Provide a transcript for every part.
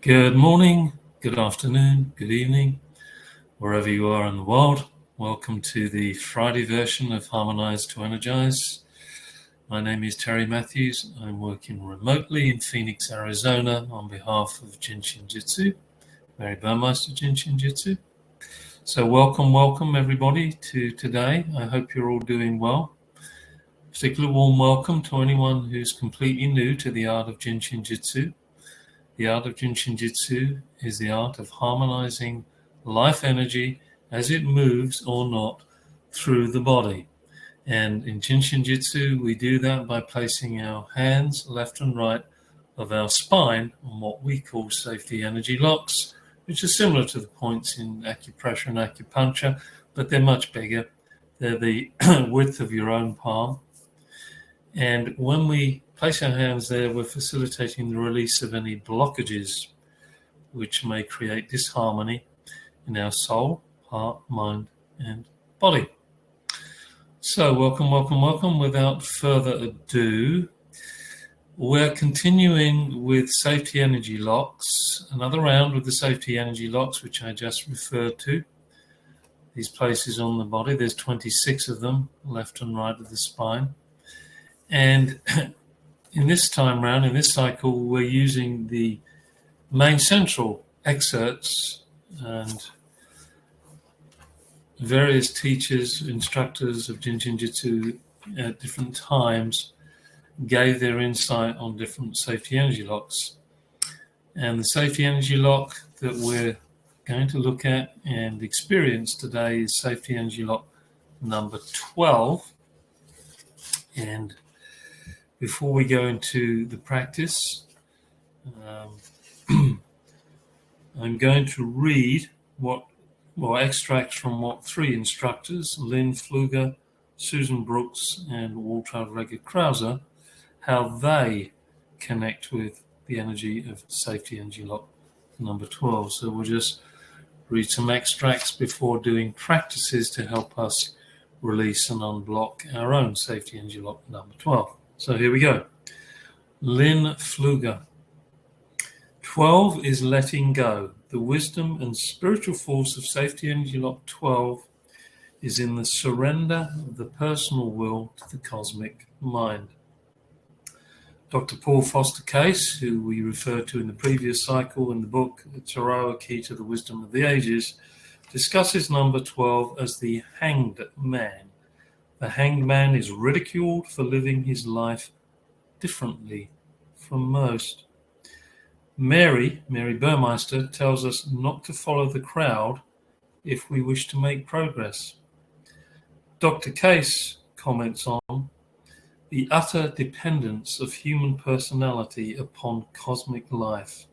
Good morning, good afternoon, good evening, wherever you are in the world. Welcome to the Friday version of Harmonize to Energize. My name is Terry Matthews. I'm working remotely in Phoenix, Arizona on behalf of Jin Shin Jyutsu, Mary Burmeister Jin Shin Jyutsu. So welcome everybody to today. I hope you're all doing well. Particularly warm welcome to anyone who's completely new to the art of Jin Shin Jyutsu. The art of Jin Shin Jyutsu is the art of harmonizing life energy as it moves or not through the body. And in Jin Shin Jyutsu, we do that by placing our hands left and right of our spine on what we call safety energy locks, which are similar to the points in acupressure and acupuncture, but they're much bigger. They're the width of your own palm. And when we place our hands there, we're facilitating the release of any blockages which may create disharmony in our soul, heart, mind, and body. So welcome. Without further ado, we're continuing with safety energy locks, another round with the safety energy locks, which I just referred to. These places on the body, there's 26 of them, left and right of the spine. And in this time round, in this cycle, we're using the main central excerpts, and various teachers, instructors of Jin Shin Jyutsu at different times gave their insight on different safety energy locks. And the safety energy lock that we're going to look at and experience today is safety energy lock number 12. And before we go into the practice, I'm going to read extracts from what three instructors, Lynn Pfluger, Susan Brooks, and Waltraud Reger-Krause, how they connect with the energy of safety energy lock number 12. So we'll just read some extracts before doing practices to help us release and unblock our own safety energy lock number 12. So here we go. Lynn Pfluger. 12 is letting go. The wisdom and spiritual force of safety energy lock 12 is in the surrender of the personal will to the cosmic mind. Dr. Paul Foster Case, who we referred to in the previous cycle in the book, Tarot, A Key to the Wisdom of the Ages, discusses number 12 as the hanged man. The hanged man is ridiculed for living his life differently from most. Mary Burmeister, tells us not to follow the crowd if we wish to make progress. Dr. Case comments on the utter dependence of human personality upon cosmic life.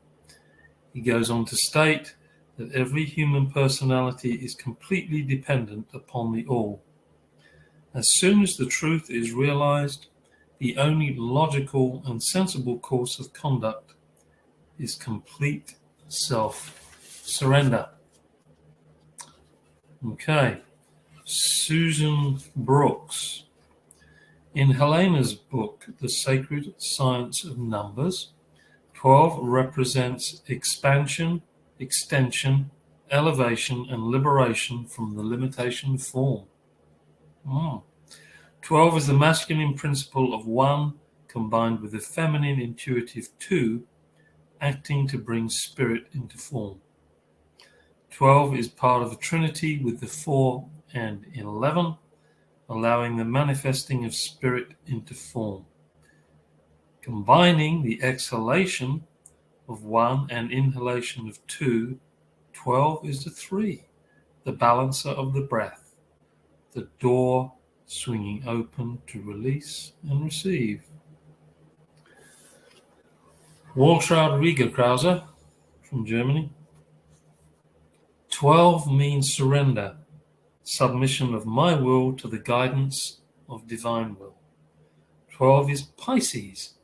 He goes on to state that every human personality is completely dependent upon the all. As soon as the truth is realized, the only logical and sensible course of conduct is complete self-surrender. Okay, Susan Brooks. In Helena's book, The Sacred Science of Numbers, 12 represents expansion, extension, elevation, and liberation from the limitation of form. 12 is the masculine principle of 1 combined with the feminine intuitive 2, acting to bring spirit into form. 12 is part of a trinity with the 4 and 11, allowing the manifesting of spirit into form. Combining the exhalation of 1 and inhalation of 2, 12 is the 3, the balancer of the breath, the door swinging open to release and receive. Waltraud Reger-Krause from Germany. 12 means surrender, submission of my will to the guidance of divine will. 12 is Pisces,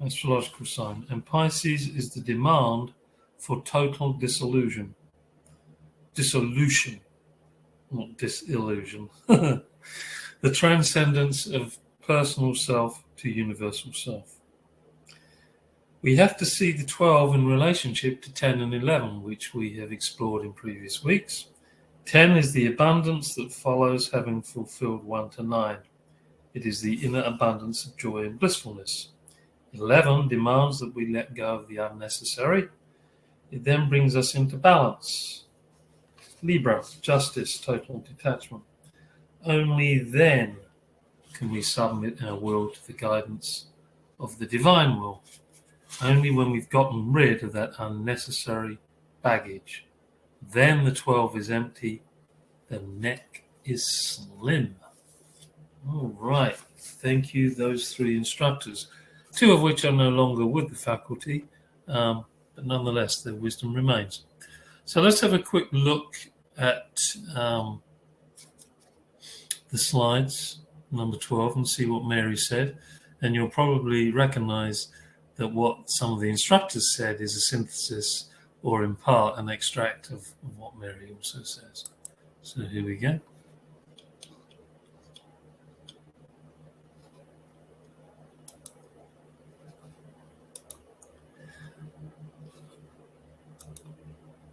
astrological sign, and Pisces is the demand for total dissolution. Dissolution, not disillusion. The transcendence of personal self to universal self. we have to see the 12 in relationship to 10 and 11, which we have explored in previous weeks. 10 is the abundance that follows having fulfilled 1 to 9. It is the inner abundance of joy and blissfulness. 11 demands that we let go of the unnecessary. It then brings us into balance. Libra, justice, total detachment. Only then can we submit our will to the guidance of the divine will. Only when we've gotten rid of that unnecessary baggage. Then the 12 is empty, the neck is slim. All right, thank you, those 3 instructors, 2 of which are no longer with the faculty, but nonetheless, their wisdom remains. So let's have a quick look at the slides, number 12, and see what Mary said. And you'll probably recognize that what some of the instructors said is a synthesis or in part an extract of what Mary also says. So here we go.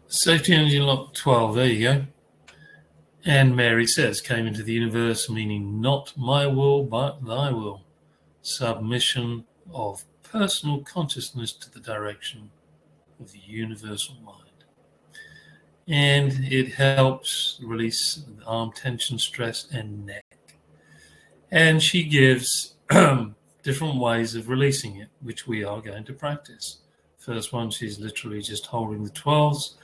Safety energy lock 12, there you go. And Mary says, came into the universe meaning not my will, but thy will. Submission of personal consciousness to the direction of the universal mind. And it helps release the arm tension, stress, and neck. And she gives different ways of releasing it, which we are going to practice. First one, she's literally just holding the 12s.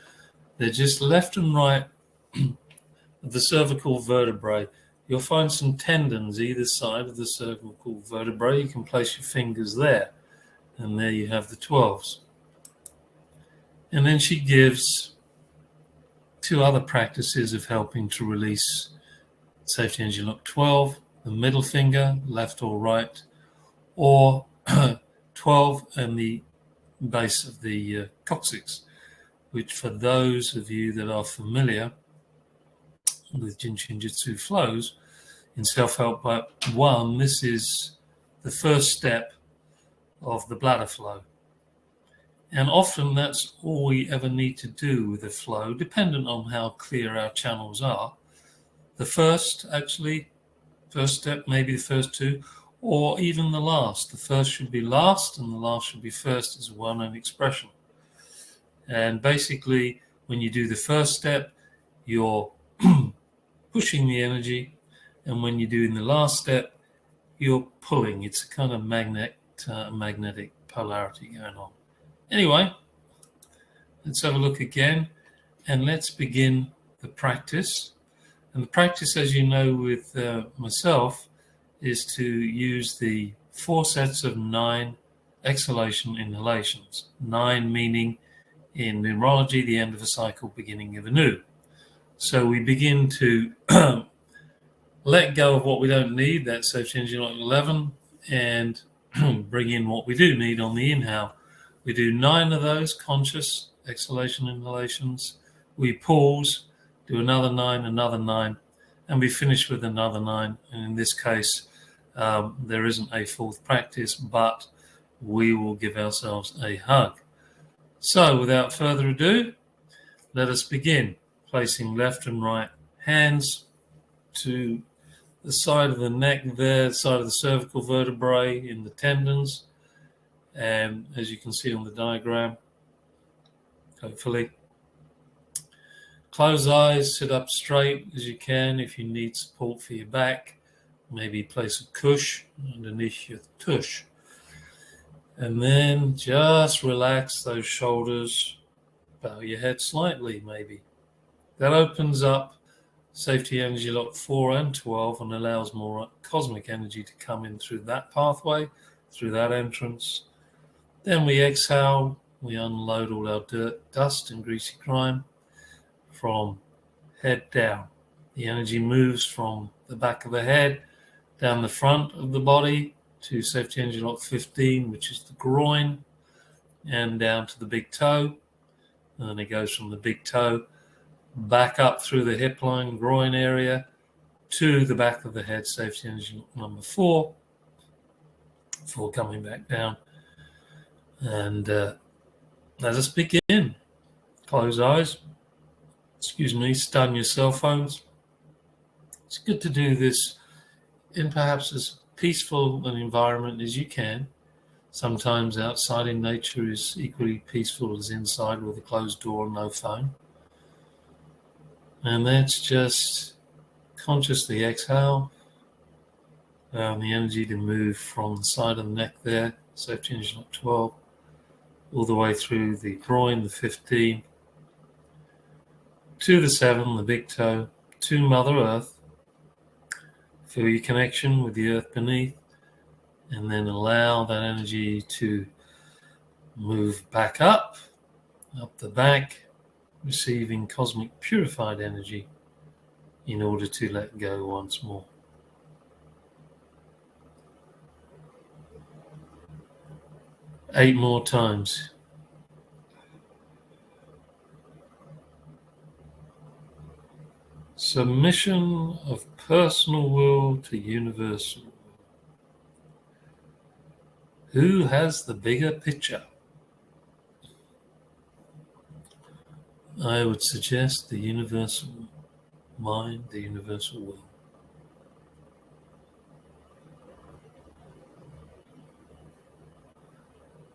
They're just left and right of the cervical vertebrae. You'll find some tendons either side of the cervical vertebrae. You can place your fingers there, and there you have the 12s. And then she gives 2 other practices of helping to release safety energy lock 12, the middle finger, left or right, or 12 and the base of the coccyx, which for those of you that are familiar with Jin Shin Jyutsu flows, in Self-Help Part 1, this is the first step of the bladder flow. And often that's all we ever need to do with the flow, dependent on how clear our channels are. The first step, maybe the first 2, or even the last. The first should be last and the last should be first as one in expression. And basically, when you do the first step, you're pushing the energy, and when you're doing the last step, you're pulling. It's a kind of magnetic polarity going on. Anyway, let's have a look again, and let's begin the practice. And the practice, as you know, with myself, is to use the 4 sets of 9 exhalation inhalations. 9 meaning in numerology, the end of a cycle, beginning of a new. So we begin to let go of what we don't need, that's safety energy lock 11, and bring in what we do need on the inhale. We do 9 of those conscious exhalation inhalations. We pause, do another 9, and we finish with another 9. And in this case, there isn't a 4th practice, but we will give ourselves a hug. So without further ado, let us begin, placing left and right hands to the side of the neck there, side of the cervical vertebrae in the tendons. And as you can see on the diagram, hopefully, close eyes, sit up straight as you can. If you need support for your back, maybe place a cush underneath your tush. And then just relax those shoulders, bow your head slightly maybe. That opens up safety energy lock 4 and 12 and allows more cosmic energy to come in through that pathway, through that entrance. Then we exhale, we unload all our dirt, dust and greasy grime from head down. The energy moves from the back of the head down the front of the body to safety energy lock 15, which is the groin, and down to the big toe. And then it goes from the big toe back up through the hip line, groin area, to the back of the head, safety energy lock number 4, before coming back down. And let us begin. Close eyes. Stun your cell phones. It's good to do this in perhaps as peaceful an environment as you can. Sometimes outside in nature is equally peaceful as inside with a closed door and no phone. And that's just consciously exhale. Allowing the energy to move from the side of the neck there, safety engine at 12, all the way through the groin, the 15, to the 7, the big toe, to Mother Earth. Feel your connection with the earth beneath, and then allow that energy to move back up the back, receiving cosmic purified energy in order to let go once more. 8 more times. Submission of personal will to universal. Who has the bigger picture? I would suggest the universal mind, the universal will.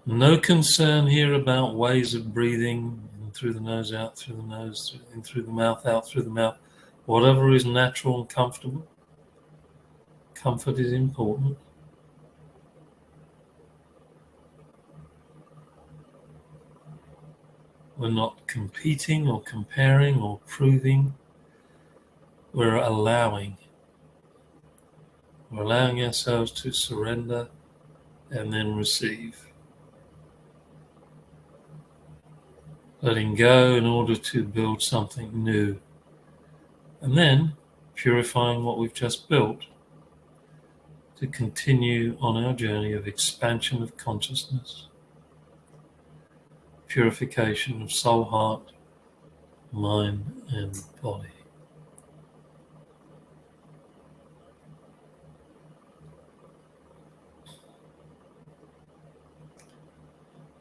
No concern here about ways of breathing, in through the nose, out through the nose, in through the mouth, out through the mouth. Whatever is natural and comfortable. Comfort is important. We're not competing or comparing or proving. We're allowing. We're allowing ourselves to surrender and then receive. Letting go in order to build something new. And then purifying what we've just built to continue on our journey of expansion of consciousness, purification of soul, heart, mind, and body.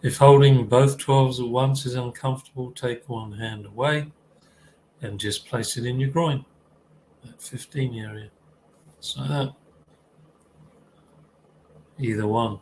If holding both 12s at once is uncomfortable, take one hand away and just place it in your groin, that 15 area. So that. Either one.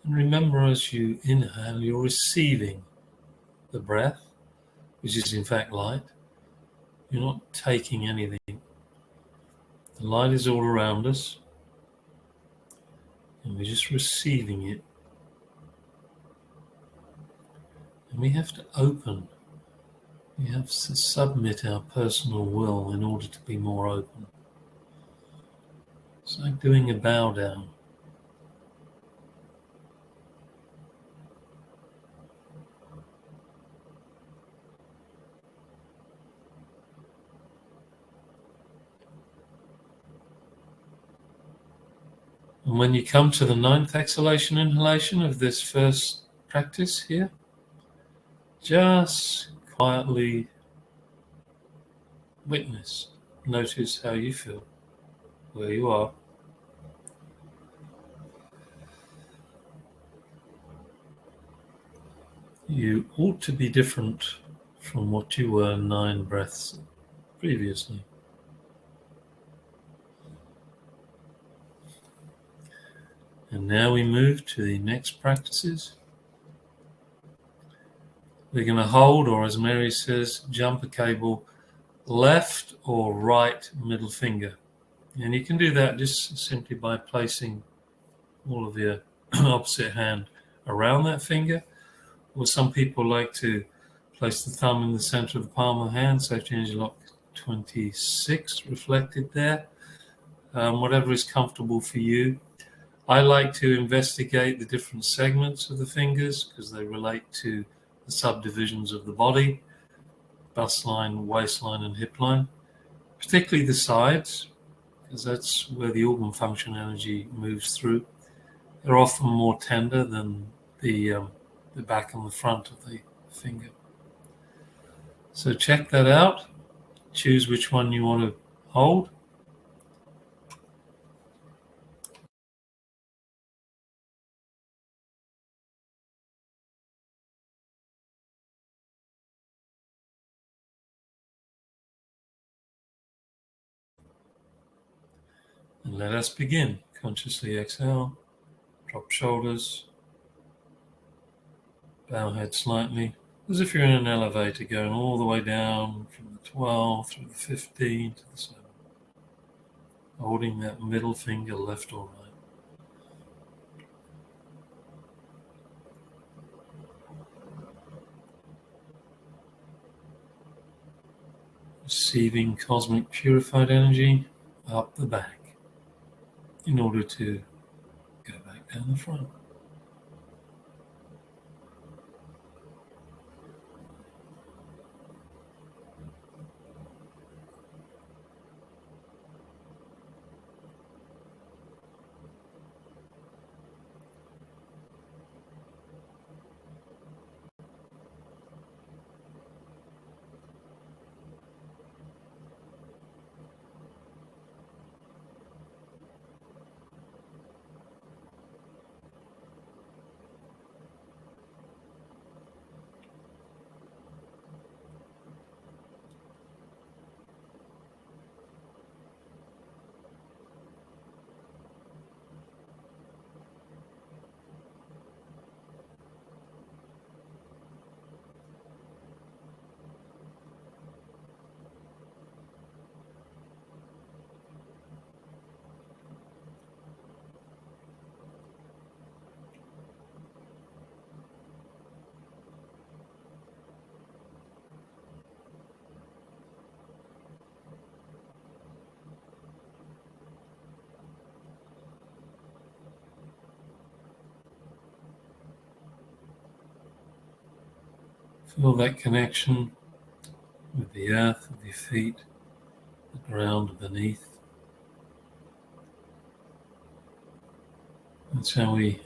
And remember, as you inhale, you're receiving the breath, which is in fact light. You're not taking anything. The light is all around us, and we're just receiving it. And we have to open. We have to submit our personal will in order to be more open. It's like doing a bow down. And when you come to the 9th exhalation inhalation of this first practice here, just quietly witness, notice how you feel, where you are. You ought to be different from what you were 9 breaths previously. And now we move to the next practices. We're going to hold, or as Mary says, jump a cable, left or right middle finger. And you can do that just simply by placing all of your opposite hand around that finger. Or some people like to Place the thumb in the center of the palm of the hand, safety energy lock 26 reflected there. Whatever is comfortable for you. I like to investigate the different segments of the fingers because they relate to the subdivisions of the body, bust line, waistline, and hip line, particularly the sides, because that's where the organ function energy moves through. They're often more tender than the back and the front of the finger. So check that out. Choose which one you want to hold. And let us begin. Consciously exhale, drop shoulders, bow head slightly, as if you're in an elevator going all the way down from the 12 through the 15 to the 7. Holding that middle finger left or right. Receiving cosmic purified energy up the back in order to go back down the front. Feel that connection with the earth, with your feet, the ground beneath. That's how we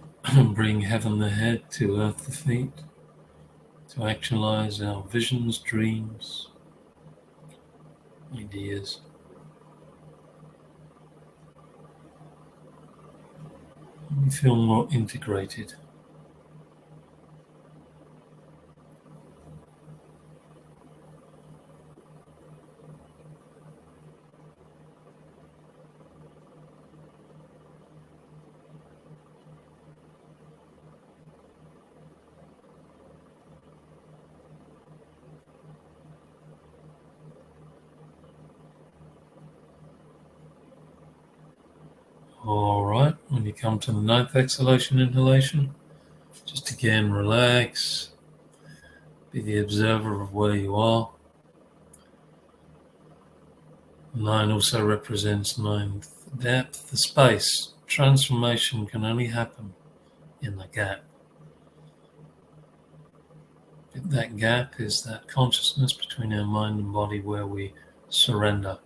bring heaven the head to earth the feet, to actualize our visions, dreams, ideas. And we feel more integrated. All right, when you come to the 9th exhalation, inhalation, just again relax, be the observer of where you are. 9 also represents 9th depth, the space. Transformation can only happen in the gap. That gap is that consciousness between our mind and body where we surrender.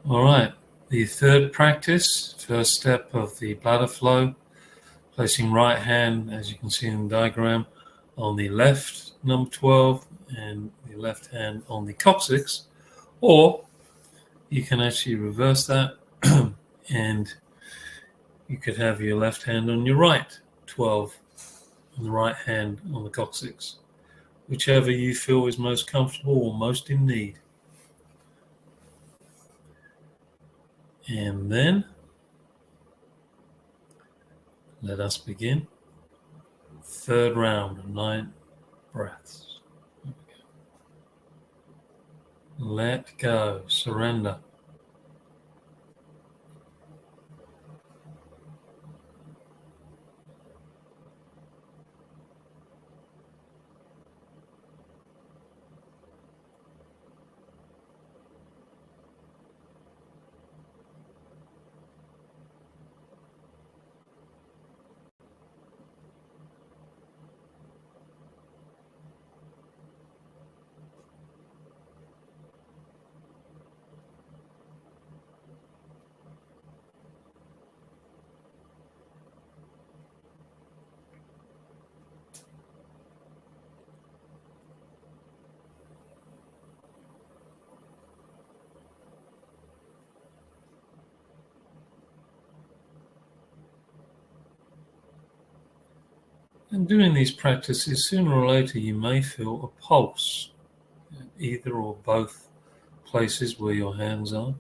All right, the third practice, first step of the bladder flow, placing right hand, as you can see in the diagram, on the left number 12 and the left hand on the coccyx, or you can actually reverse that and you could have your left hand on your right 12 and the right hand on the coccyx, whichever you feel is most comfortable or most in need. And then let us begin. Third round of 9 breaths. Let go, surrender. And doing these practices, sooner or later you may feel a pulse at either or both places where your hands are.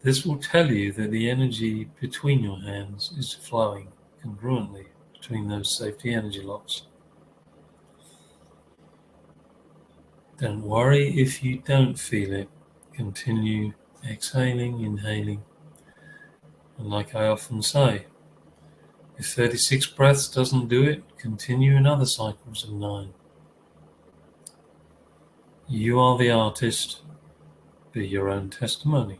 This will tell you that the energy between your hands is flowing congruently between those safety energy locks. Don't worry if you don't feel it. Continue exhaling, inhaling. And like I often say, if 36 breaths doesn't do it, continue in other cycles of 9. You are the artist, be your own testimony.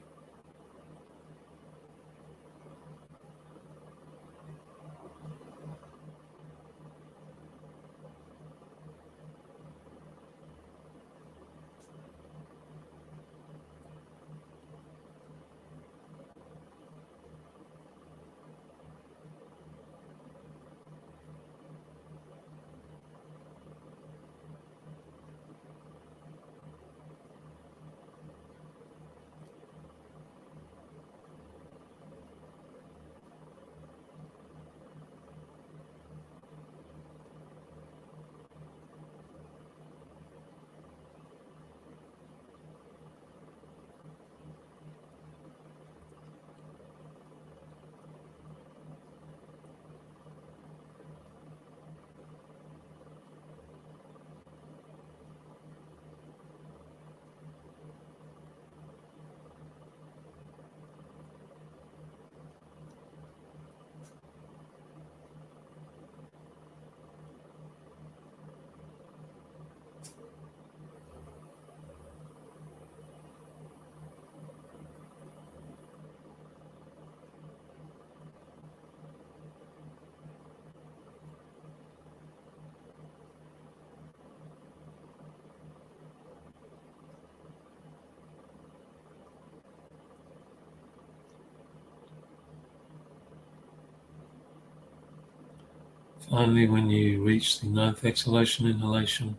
Finally, when you reach the 9th exhalation, inhalation,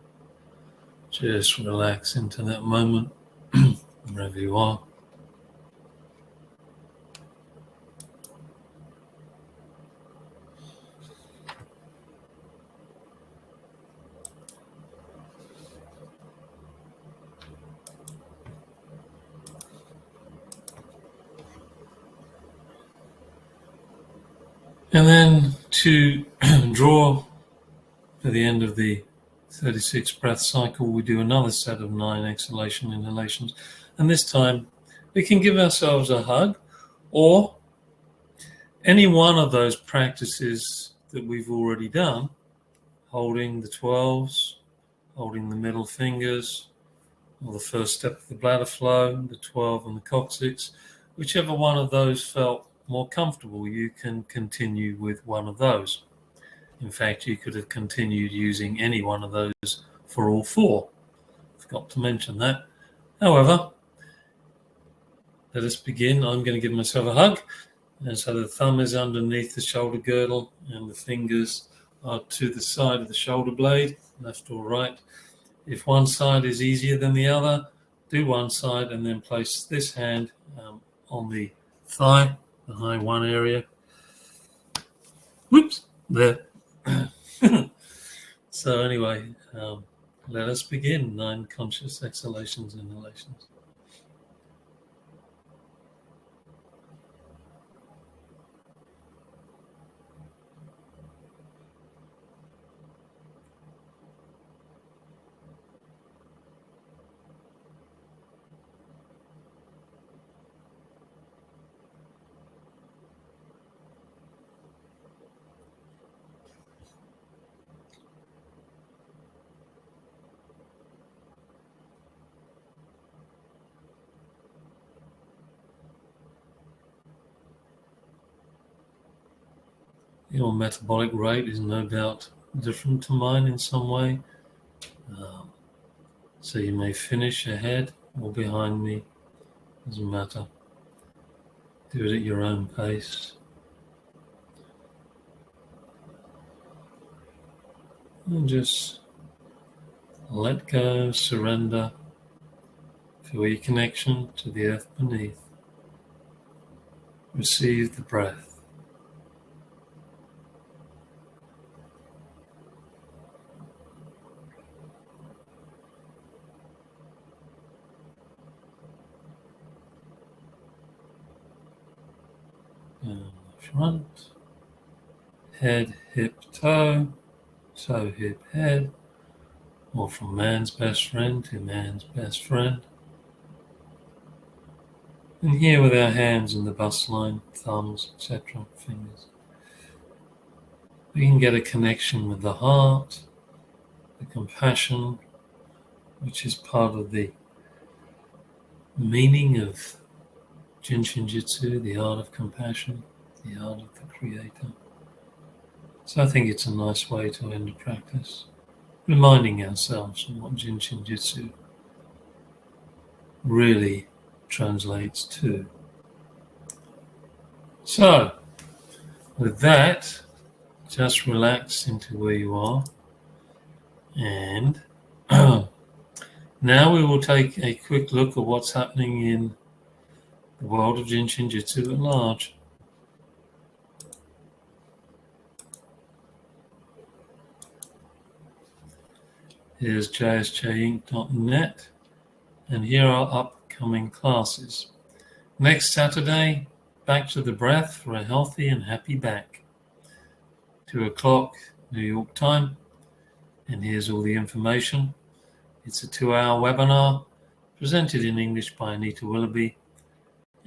just relax into that moment, wherever you are. And then to draw to the end of the 36 breath cycle, we do another set of 9 exhalation inhalations. And this time we can give ourselves a hug, or any one of those practices that we've already done, holding the 12s, holding the middle fingers, or the first step of the bladder flow, the 12 and the coccyx. Whichever one of those felt more comfortable, you can continue with one of those. In fact, you could have continued using any one of those for all 4. Forgot to mention that. However, let us begin. I'm going to give myself a hug. And so the thumb is underneath the shoulder girdle and the fingers are to the side of the shoulder blade, left or right. If one side is easier than the other, do one side and then place this hand on the thigh, the high 1 area. Whoops, there. So anyway, let us begin 9 conscious exhalations, inhalations. Your metabolic rate is no doubt different to mine in some way. So you may finish ahead or behind me, doesn't matter. Do it at your own pace. And just let go, surrender, feel your connection to the earth beneath. Receive the breath. Front, head, hip, toe, toe, hip, head, or from man's best friend to man's best friend. And here with our hands in the bust line, thumbs, etc., fingers. We can get a connection with the heart, the compassion, which is part of the meaning of Jin Shin Jyutsu, the art of compassion, the art of the creator. So I think it's a nice way to end the practice, reminding ourselves of what Jin Shin Jyutsu really translates to. So, with that, just relax into where you are, and now we will take a quick look at what's happening in the world of Jin Shin Jyutsu at large. Here's jsjinc.net, and here are upcoming classes. Next Saturday, back to the breath for a healthy and happy back. 2 o'clock New York time, and here's all the information. It's a 2-hour webinar presented in English by Anita Willoughby,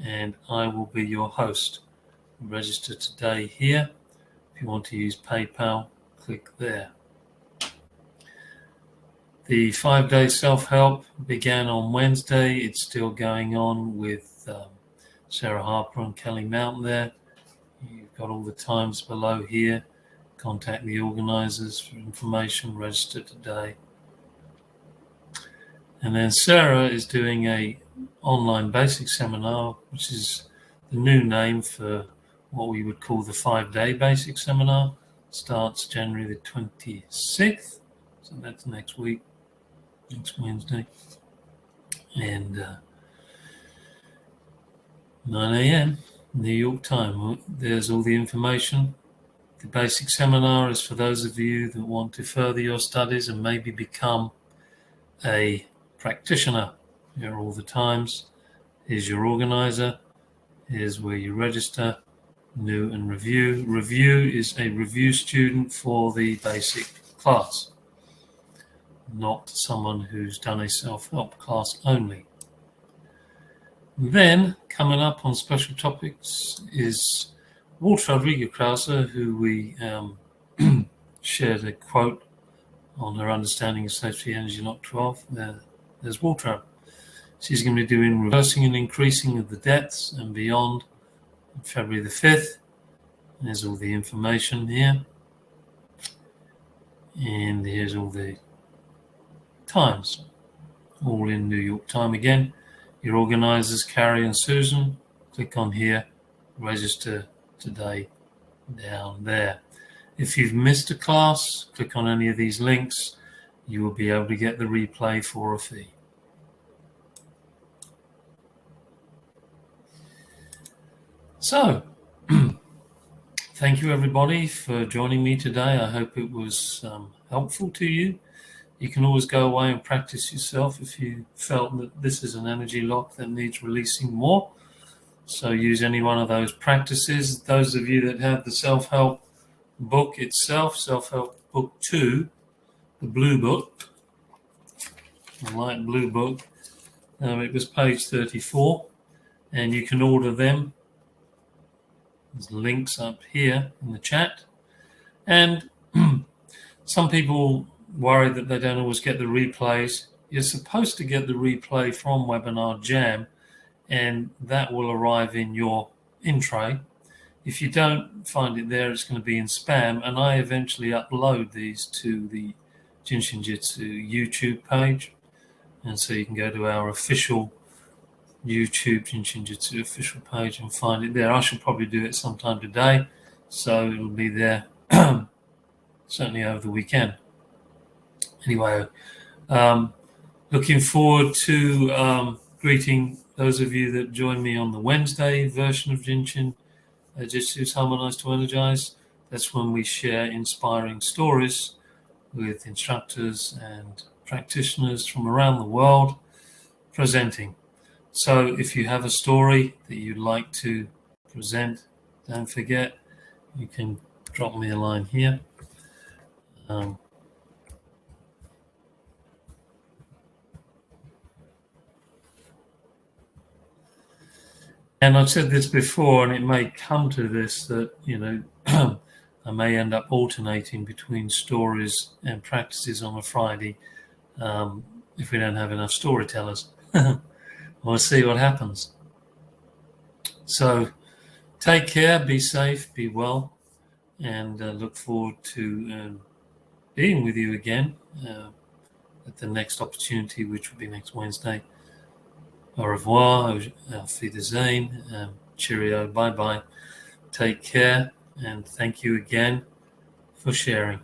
and I will be your host. Register today here. If you want to use PayPal, click there. The 5-day self-help began on Wednesday. It's still going on with Sarah Harper and Kelly Mountain there. You've got all the times below here. Contact the organizers for information. Register today. And then Sarah is doing a online basic seminar, which is the new name for what we would call the 5-day basic seminar. Starts January the 26th, so that's next week, next Wednesday, and 9 a.m. New York time. There's all the information. The basic seminar is for those of you that want to further your studies and maybe become a practitioner. Here are all the times. Here's your organizer. Here's where you register. New and review. Review is a review student for the basic class, not someone who's done a self-help class only. Then, coming up on special topics is Walter Rodriguez-Krause, who we shared a quote on her understanding of safety energy lock 12. There's Walter. She's going to be doing reversing and increasing of the depths and beyond on February the 5th. There's all the information here. And here's all the times, all in New York time again. Your organizers, Carrie and Susan, click on here, register today down there. If you've missed a class, click on any of these links. You will be able to get the replay for a fee. So, thank you everybody for joining me today. I hope it was helpful to you. You can always go away and practice yourself if you felt that this is an energy lock that needs releasing more. So use any one of those practices. Those of you that have the self-help book itself, Self-Help Book 2, the blue book, the light blue book, it was page 34, and you can order them. There's links up here in the chat. And some people worry that they don't always get the replays. You're supposed to get the replay from Webinar Jam, and that will arrive in your in-tray. If you don't find it there, it's going to be in spam, and I eventually upload these to the Jin Shin Jyutsu YouTube page, and so you can go to our official YouTube Jin Shin Jyutsu official page and find it there. I should probably do it sometime today, so it'll be there certainly over the weekend. Anyway, looking forward to greeting those of you that join me on the Wednesday version of Jin Shin Jyutsu's Harmonize to Energize. That's when we share inspiring stories with instructors and practitioners from around the world presenting. So if you have a story that you'd like to present, don't forget, you can drop me a line here. And I've said this before, and it may come to this, that, I may end up alternating between stories and practices on a Friday if we don't have enough storytellers. We'll see what happens. So take care, be safe, be well, and look forward to being with you again at the next opportunity, which will be next Wednesday. Au revoir, auf Wiedersehen, cheerio, bye-bye. Take care, and thank you again for sharing.